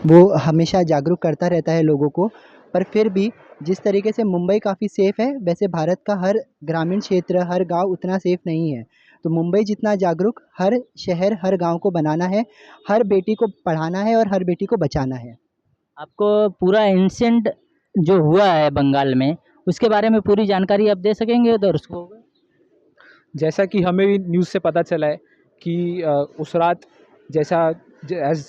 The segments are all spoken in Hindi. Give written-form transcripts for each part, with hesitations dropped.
वो हमेशा जागरूक करता रहता है लोगों को। पर फिर भी जिस तरीके से मुंबई काफ़ी सेफ़ है, वैसे भारत का हर ग्रामीण क्षेत्र, हर गाँव उतना सेफ़ नहीं है। तो मुंबई जितना जागरूक हर शहर, हर गाँव को बनाना है, हर बेटी को पढ़ाना है और हर बेटी को बचाना है। आपको पूरा इंसिडेंट जो हुआ है बंगाल में, उसके बारे में पूरी जानकारी आप दे सकेंगे दर्शकों को? जैसा कि हमें भी न्यूज़ से पता चला है कि उस रात जैसा एज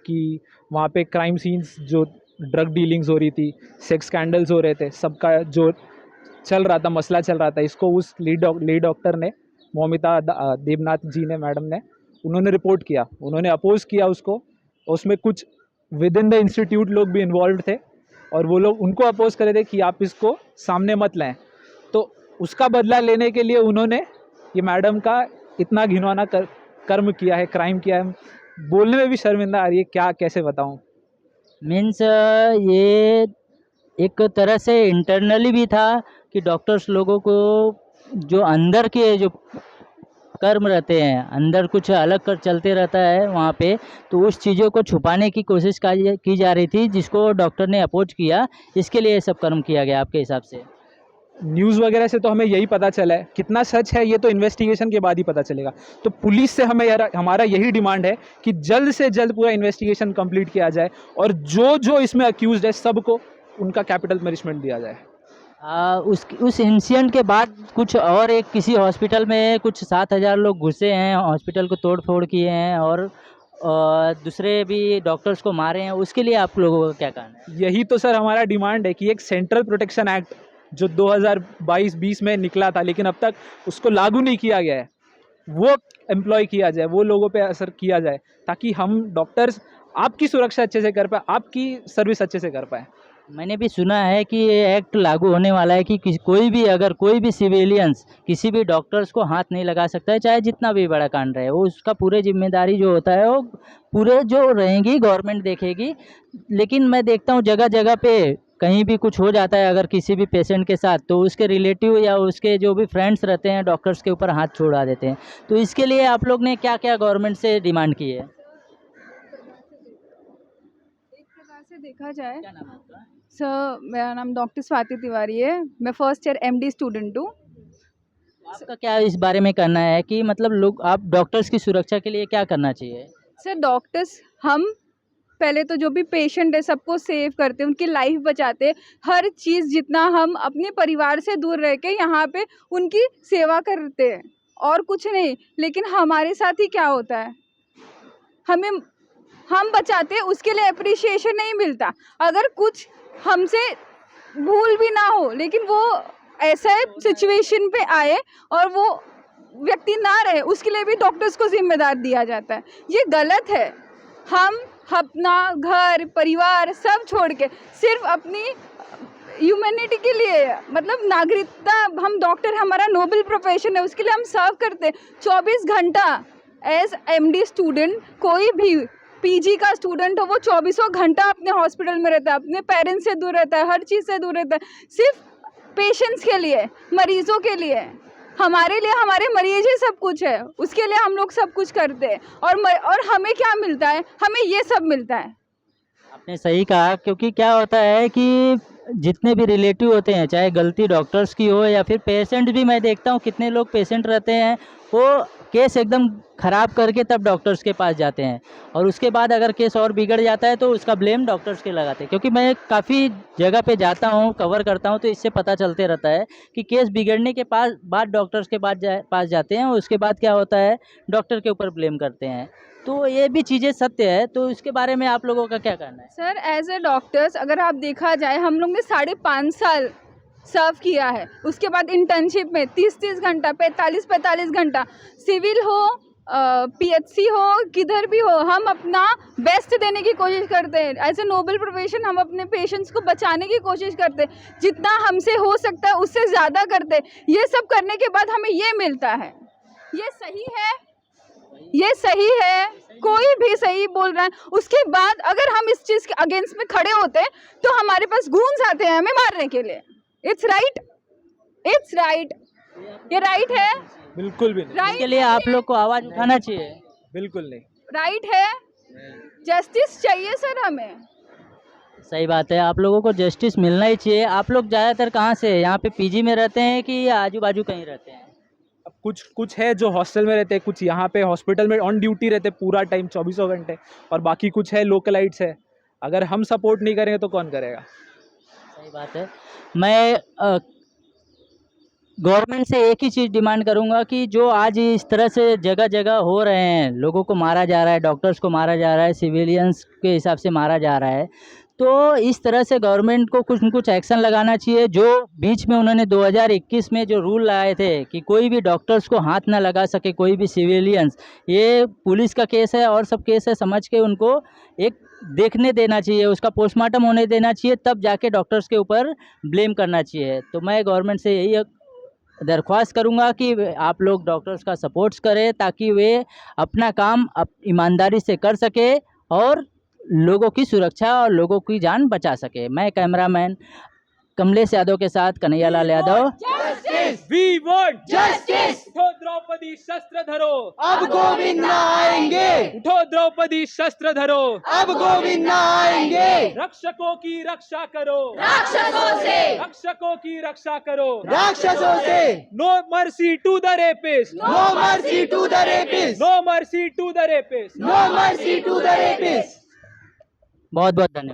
कि वहाँ पे क्राइम सीन्स जो ड्रग डीलिंग्स हो रही थी, सेक्स स्कैंडल्स हो रहे थे, सबका जो चल रहा था, मसला चल रहा था, इसको उस लीड डॉक्टर ने, मौमिता देवनाथ जी ने, मैडम ने, उन्होंने रिपोर्ट किया, उन्होंने अपोज किया उसको। उसमें कुछ विद इन द इंस्टीट्यूट लोग भी इन्वॉल्व थे और वो लोग उनको अपोज कर रहे थे कि आप इसको सामने मत लाएं। तो उसका बदला लेने के लिए उन्होंने ये मैडम का इतना घिनौना कर्म किया है, क्राइम किया है, बोलने में भी शर्मिंदा आ रही है, क्या कैसे बताऊं। मीन्स ये एक तरह से इंटरनली भी था कि डॉक्टर्स लोगों को जो अंदर के जो कर्म रहते हैं, अंदर कुछ अलग कर चलते रहता है वहाँ पे, तो उस चीज़ों को छुपाने की कोशिश की जा रही थी, जिसको डॉक्टर ने अपोज किया। इसके लिए ये सब कर्म किया गया आपके हिसाब से? न्यूज़ वगैरह से तो हमें यही पता चला है, कितना सच है ये तो इन्वेस्टिगेशन के बाद ही पता चलेगा। तो पुलिस से हमें हमारा यही डिमांड है कि जल्द से जल्द पूरा इन्वेस्टिगेशन कंप्लीट किया जाए और जो जो इसमें अक्यूज्ड है सबको उनका कैपिटल पनिशमेंट दिया जाए। उस इंसिडेंट के बाद कुछ और एक किसी हॉस्पिटल में कुछ 7,000 लोग घुसे हैं, हॉस्पिटल को तोड़ फोड़ किए हैं और दूसरे भी डॉक्टर्स को मारे हैं, उसके लिए आप लोगों का क्या कहना है? यही तो सर हमारा डिमांड है कि एक सेंट्रल प्रोटेक्शन एक्ट जो 2022-20 में निकला था लेकिन अब तक उसको लागू नहीं किया गया है, वो एम्प्लॉय किया जाए, वो लोगों पे असर किया जाए, ताकि हम डॉक्टर्स आपकी सुरक्षा अच्छे से कर पाए, आपकी सर्विस अच्छे से कर पाए। मैंने भी सुना है कि ये एक्ट लागू होने वाला है कि कोई भी अगर कोई भी सिविलियंस किसी भी डॉक्टर्स को हाथ नहीं लगा सकता है, चाहे जितना भी बड़ा कांड रहे, वो उसका पूरे जिम्मेदारी जो होता है वो पूरे जो रहेंगी गवर्नमेंट देखेगी। लेकिन मैं देखता हूँ जगह जगह पे कहीं भी कुछ हो जाता है अगर किसी भी पेशेंट के साथ, तो उसके रिलेटिव या उसके जो भी फ्रेंड्स रहते हैं डॉक्टर्स के ऊपर हाथ छोड़ा देते हैं। तो इसके लिए आप लोग ने क्या क्या गवर्नमेंट से डिमांड की है? एक प्रकार से देखा जाए, क्या नाम है आपका? सर मेरा नाम डॉक्टर स्वाति तिवारी है। मैं फर्स्ट ईयर एमडी स्टूडेंट हूँ। आपका क्या इस बारे में कहना है कि मतलब लोग आप डॉक्टर्स की सुरक्षा के लिए क्या करना चाहिए? सर डॉक्टर्स, हम पहले तो जो भी पेशेंट है सबको सेव करते हैं, उनकी लाइफ बचाते हैं। हर चीज़ जितना हम अपने परिवार से दूर रह के यहाँ पे उनकी सेवा करते हैं और कुछ नहीं। लेकिन हमारे साथ ही क्या होता है, हमें हम बचाते हैं उसके लिए अप्रिशिएशन नहीं मिलता। अगर कुछ हमसे भूल भी ना हो लेकिन वो ऐसा सिचुएशन पे आए और वो व्यक्ति ना रहे, उसके लिए भी डॉक्टर्स को जिम्मेदार दिया जाता है। ये गलत है। हम अपना घर परिवार सब छोड़ के सिर्फ अपनी ह्यूमैनिटी के लिए, मतलब नागरिकता, हम डॉक्टर हमारा नोबल प्रोफेशन है, उसके लिए हम सर्व करते हैं 24 घंटा। एज एमडी स्टूडेंट, कोई भी पीजी का स्टूडेंट हो वो 24 घंटा अपने हॉस्पिटल में रहता है, अपने पेरेंट्स से दूर रहता है, हर चीज़ से दूर रहता है, सिर्फ पेशेंट्स के लिए, मरीजों के लिए। हमारे लिए हमारे मरीज ही सब कुछ है, उसके लिए हम लोग सब कुछ करते हैं। और हमें क्या मिलता है, हमें ये सब मिलता है। आपने सही कहा, क्योंकि क्या होता है कि जितने भी रिलेटिव होते हैं, चाहे गलती डॉक्टर्स की हो या फिर पेशेंट भी, मैं देखता हूँ कितने लोग पेशेंट रहते हैं वो केस एकदम ख़राब करके तब डॉक्टर्स के पास जाते हैं और उसके बाद अगर केस और बिगड़ जाता है तो उसका ब्लेम डॉक्टर्स के लगाते हैं। क्योंकि मैं काफ़ी जगह पे जाता हूँ, कवर करता हूँ, तो इससे पता चलते रहता है कि केस बिगड़ने के बाद डॉक्टर्स के पास जाते हैं और उसके बाद क्या होता है, डॉक्टर के ऊपर ब्लेम करते हैं। तो ये भी चीज़ें सत्य है, तो इसके बारे में आप लोगों का क्या कहना है? सर एज ए डॉक्टर्स अगर आप देखा जाए, हम लोग ने 5.5 साल सर्व किया है। उसके बाद इंटर्नशिप में 30-30 घंटा, 45-45 घंटा, सिविल हो पीएचसी हो, किधर भी हो, हम अपना बेस्ट देने की कोशिश करते हैं। एज ए नोबल प्रोफेशन हम अपने पेशेंट्स को बचाने की कोशिश करते हैं, जितना हमसे हो सकता है उससे ज़्यादा करते हैं। ये सब करने के बाद हमें ये मिलता है। ये सही है, ये सही है, कोई भी सही बोल रहा है। उसके बाद अगर हम इस चीज़ के अगेंस्ट में खड़े होते हैं तो हमारे पास गूंज आते हैं हमें मारने के लिए। इट्स राइट, इट्स राइट, ये राइट है, बिल्कुल भी नहीं, राइट इसके लिए आप लोग को आवाज़ उठाना चाहिए। बिल्कुल नहीं। राइट है। जस्टिस चाहिए सर हमें। सही बात है, आप लोगों को जस्टिस मिलना ही चाहिए। आप लोग ज़्यादातर कहाँ से यहाँ पे पीजी में रहते हैं कि आजू बाजू कहीं रहते हैं? अब कुछ कुछ है जो हॉस्टल में रहते हैं, कुछ यहाँ पे हॉस्पिटल में ऑन ड्यूटी रहते हैं पूरा टाइम 24 घंटे, और बाकी कुछ है लोकलाइट्स है। अगर हम सपोर्ट नहीं करेंगे तो कौन करेगा? सही बात है। मैं गवर्नमेंट से एक ही चीज़ डिमांड करूंगा कि जो आज इस तरह से जगह जगह हो रहे हैं, लोगों को मारा जा रहा है, डॉक्टर्स को मारा जा रहा है, सिविलियंस के हिसाब से मारा जा रहा है, तो इस तरह से गवर्नमेंट को कुछ न कुछ एक्शन लगाना चाहिए। जो बीच में उन्होंने 2021 में जो रूल लाए थे कि कोई भी डॉक्टर्स को हाथ ना लगा सके कोई भी सिविलियंस, ये पुलिस का केस है और सब केस है, समझ के उनको एक देखने देना चाहिए, उसका पोस्टमार्टम होने देना चाहिए, तब जाके डॉक्टर्स के ऊपर ब्लेम करना चाहिए। तो मैं गवर्नमेंट से यही दरख्वास्त करूंगा कि आप लोग डॉक्टर्स का सपोर्ट्स करें ताकि वे अपना काम ईमानदारी से कर सके और लोगों की सुरक्षा और लोगों की जान बचा सके। मैं कैमरामैन कमलेश यादव के साथ Kanhaiyalal Yadav. We want justice. उठो द्रौपदी शस्त्र धरो, अब गोविंद ना आएंगे, उठो द्रौपदी शस्त्र धरो, अब गोविंद ना आएंगे। रक्षकों की रक्षा करो, राक्षसों से, रक्षकों की रक्षा करो। राक्षसों से no mercy to the rapist, no mercy to the rapist, no mercy to the rapist. No mercy to the rapist. बहुत बहुत धन्यवाद।